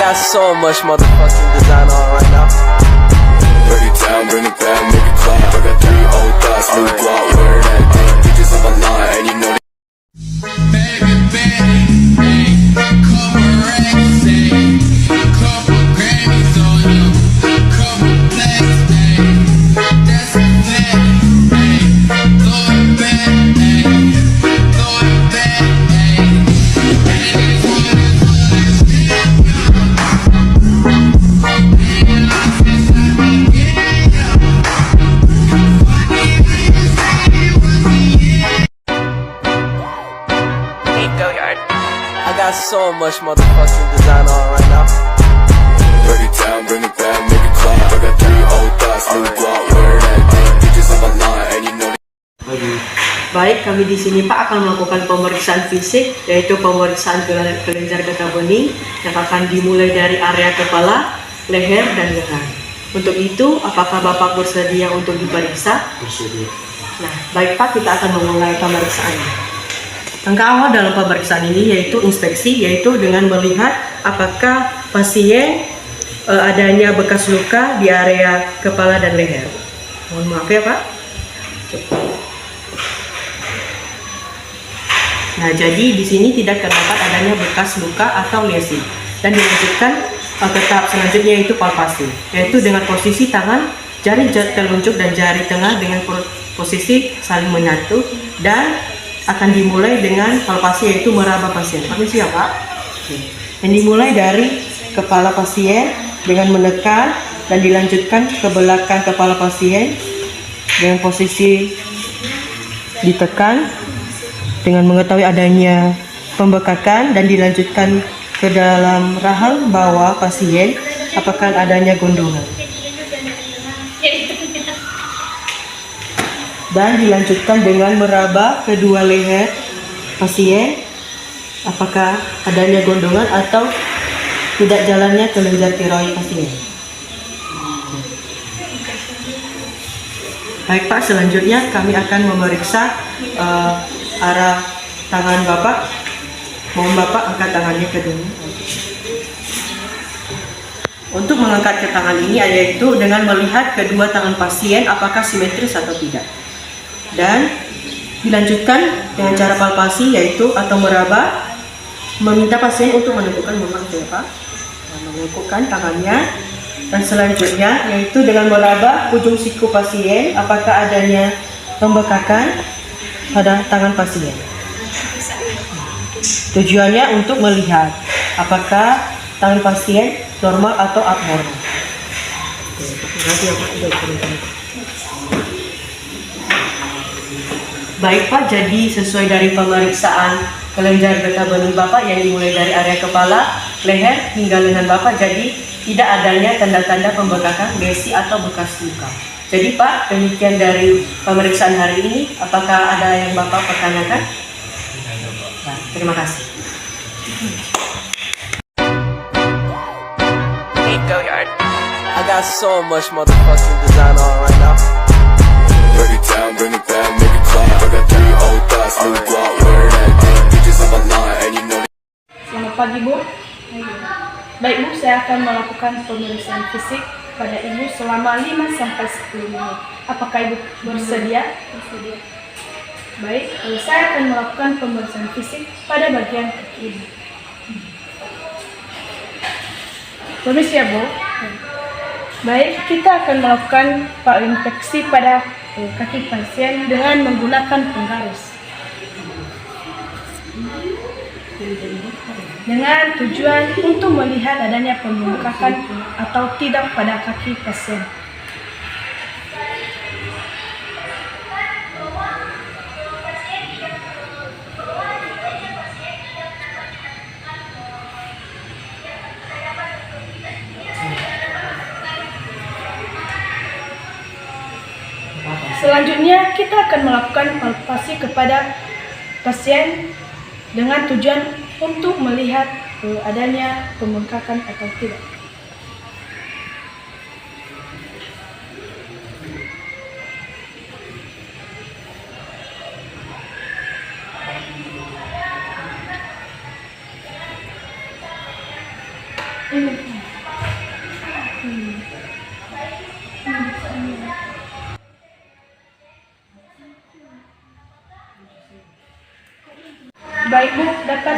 got so much motherfucking design on right now. Break it down, bring it back, make it clap. I got 3 old thoughts, new guap, where that thing. Bitches on my line, and you know that. Baby, baby, hey, couple racks, hey, couple Grammys on you, couple plaques, hey, that's a fact, hey, throw it back, hey, throw it back, hey, and it's one of I got so much motherfucking design on right now. Break it down, bring it back, make it clap. I got 3 old thoughts, new guap, where that thing. Bitches on my line, and you know that. Baik, kami di sini Pak akan melakukan pemeriksaan fisik, yaitu pemeriksaan kelenjar getah bening yang akan dimulai dari area kepala, leher, dan lengan. Untuk itu, apakah Bapak bersedia untuk diperiksa? Bersedia. Nah, baik Pak, kita akan memulai pemeriksaannya. Langkah awal dalam pemeriksaan ini yaitu inspeksi, yaitu dengan melihat apakah pasien adanya bekas luka di area kepala dan leher. Mohon maaf ya Pak. Nah, jadi di sini tidak terdapat adanya bekas luka atau lesi. Dan dilanjutkan ke tahap selanjutnya yaitu palpasi, yaitu dengan posisi tangan, jari telunjuk dan jari tengah dengan posisi saling menyatu, dan akan dimulai dengan palpasi yaitu meraba pasien. Permisi ya Pak. Yang dimulai dari kepala pasien dengan menekan dan dilanjutkan ke belakang kepala pasien dengan posisi ditekan dengan mengetahui adanya pembekakan, dan dilanjutkan ke dalam rahang bawah pasien apakah adanya gondongan. Dan dilanjutkan dengan meraba kedua leher pasien apakah adanya gondongan atau tidak jalannya kelenjar tiroid pasien. Baik Pak, selanjutnya kami akan memeriksa arah tangan Bapak. Mohon Bapak angkat tangannya ke dalam. Untuk mengangkat ke tangan ini yaitu dengan melihat kedua tangan pasien apakah simetris atau tidak. Dan dilanjutkan dengan cara palpasi yaitu atau meraba, meminta pasien untuk menentukan memang Pak, menentukan tangannya, dan selanjutnya yaitu dengan meraba ujung siku pasien apakah adanya pembekakan pada tangan pasien. Tujuannya untuk melihat apakah tangan pasien normal atau abnormal. Terima kasih ya Pak. Baik Pak, jadi sesuai dari pemeriksaan kelenjar getah bening Bapak yang dimulai dari area kepala, leher hingga lengan Bapak, jadi tidak adanya tanda-tanda pembekakan, lesi atau bekas luka. Jadi Pak, demikian dari pemeriksaan hari ini. Apakah ada yang Bapak pertanyakan? Nah, terima kasih. I got so much motherfucking design on right now. Break it down, bring it back, make it clap. I got 3 old thoughts, new guap, where that thing. Bitches on my line, and you know that. Selamat pagi Bu. Baik Bu, saya akan melakukan pemeriksaan fisik pada Ibu selama 5-10 menit. Apakah Ibu bersedia? Bersedia. Baik, saya akan melakukan pemeriksaan fisik pada bagian kaki Ibu. Permisi ya Bu. Baik, kita akan melakukan infeksi pada kaki pasien dengan menggunakan penggaris. Dengan tujuan untuk melihat adanya pembengkakan atau tidak pada kaki pasien. Selanjutnya kita akan melakukan palpasi kepada pasien dengan tujuan untuk melihat adanya pembengkakan atau tidak. Baik Bu, dapat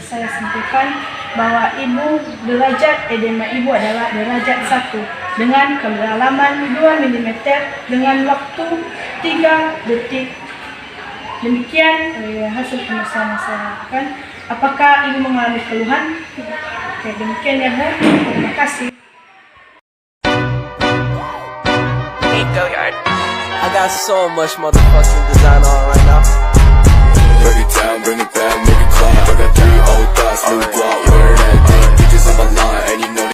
saya sampaikan bahwa derajat edema Ibu adalah derajat 1 dengan kedalaman 2 mm dengan waktu 3 detik. Demikian hasil pemeriksaan yang saya lakukan. Apakah Ibu mengalami keluhan? Oke, demikian ya Bu. Terima kasih. Go yard. I got so much motherfucking design on right now. Break it down, bring it back, make it clap. I got 3 old thoughts, new guap, wear that thing. Bitches on my line, and you know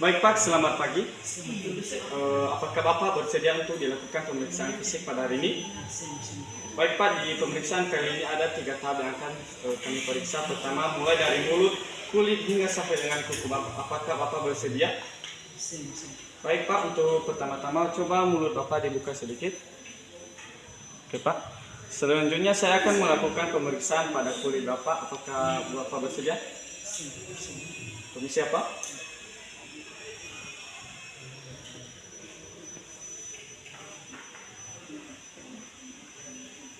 Baik Pak, selamat pagi. Apakah Bapak bersedia untuk dilakukan pemeriksaan fisik pada hari ini? Baik Pak, di pemeriksaan kali ini ada 3 tahap yang akan kami periksa. Pertama, mulai dari mulut, kulit hingga sampai dengan kuku Bapak. Apakah Bapak bersedia? Baik Pak, untuk pertama-tama coba mulut Bapak dibuka sedikit. Oke Pak. Selanjutnya saya akan melakukan pemeriksaan pada kulit Bapak. Apakah Bapak bersedia? Permisi Pak.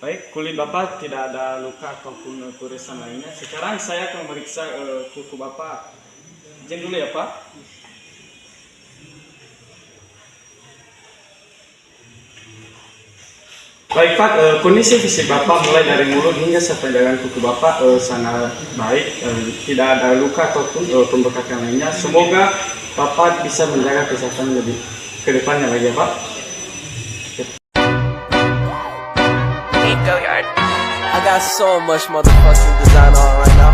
Baik, kulit Bapak tidak ada luka ataupun kuresan lainnya. Sekarang saya akan memeriksa kuku Bapak. Izin dulu ya Pak. Baik Pak, kondisi fisik Bapak mulai dari mulut hingga sampai dengan kuku Bapak sangat baik, tidak ada luka ataupun pembekakan lainnya. Semoga Bapak bisa menjaga kesehatan lebih ke depannya lagi ya Pak. Go yard. I got so much motherfucking design on right now.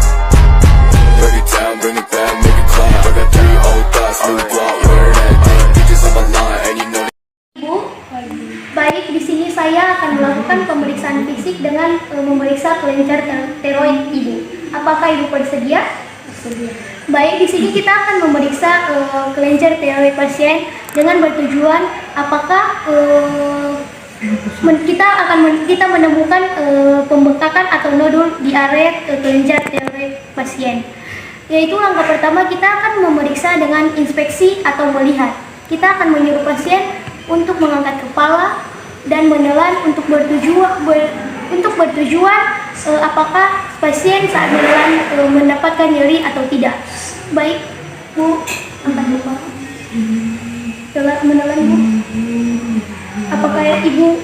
break it down, bring it back, make it clap. I got 3 old thoughts, new guap, wear that thing. Bitches on my line, and you know Bu, baik, di sini saya akan melakukan pemeriksaan fisik dengan memeriksa kelenjar tiroid Ibu. Apakah Ibu bersedia? Bersedia. Baik, di sini kita akan memeriksa kelenjar tiroid pasien dengan bertujuan apakah kita menemukan pembengkakan atau nodul di area kelenjar tiroid pasien. Yaitu langkah pertama kita akan memeriksa dengan inspeksi atau melihat. Kita akan menyuruh pasien untuk mengangkat kepala dan menelan untuk bertujuan apakah pasien saat menelan mendapatkan nyeri atau tidak. Baik, Bu, angkat kepala. Menelan Bu. Apakah Ibu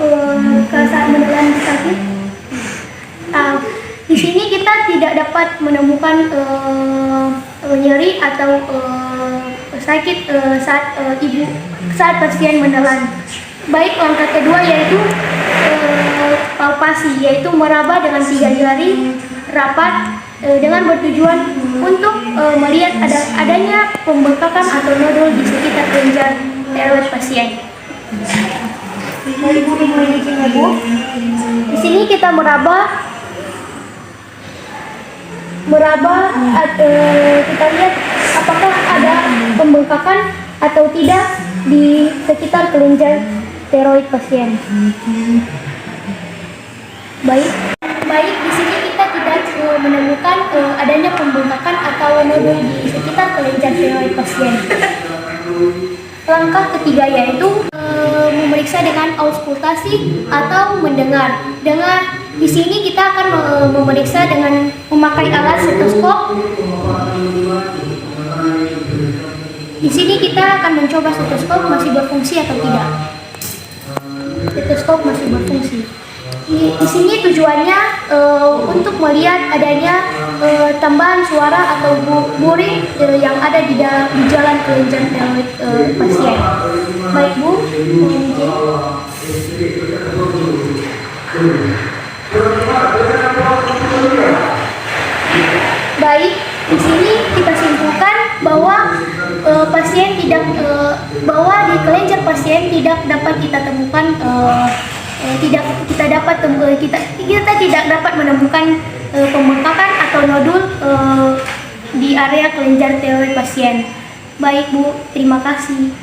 saat menelan sakit? Di sini kita tidak dapat menemukan nyeri atau sakit saat pasien menelan. Baik, langkah kedua yaitu palpasi, yaitu meraba dengan 3 jari rapat dengan bertujuan untuk melihat adanya pembengkakan atau nodul di sekitar kelenjar tiroid pasien. Di sini kita meraba, kita lihat apakah ada pembengkakan atau tidak di sekitar kelenjar tiroid pasien. Baik, di sini kita tidak menemukan adanya pembengkakan atau nodul di sekitar kelenjar tiroid pasien. Langkah ketiga yaitu memeriksa dengan auskultasi atau mendengar. Di sini kita akan memeriksa dengan memakai alat stetoskop. Di sini kita akan mencoba stetoskop masih berfungsi atau tidak. Stetoskop masih berfungsi. Di sini tujuannya untuk melihat adanya tambahan suara atau boring yang ada di jalan kelenjar tiroid pasien. Baik Bu, baik, di sini kita simpulkan bahwa di kelenjar pasien tidak dapat kita temukan kita tidak dapat menemukan pembengkakan atau nodul di area kelenjar tiroid pasien. Baik Bu, terima kasih.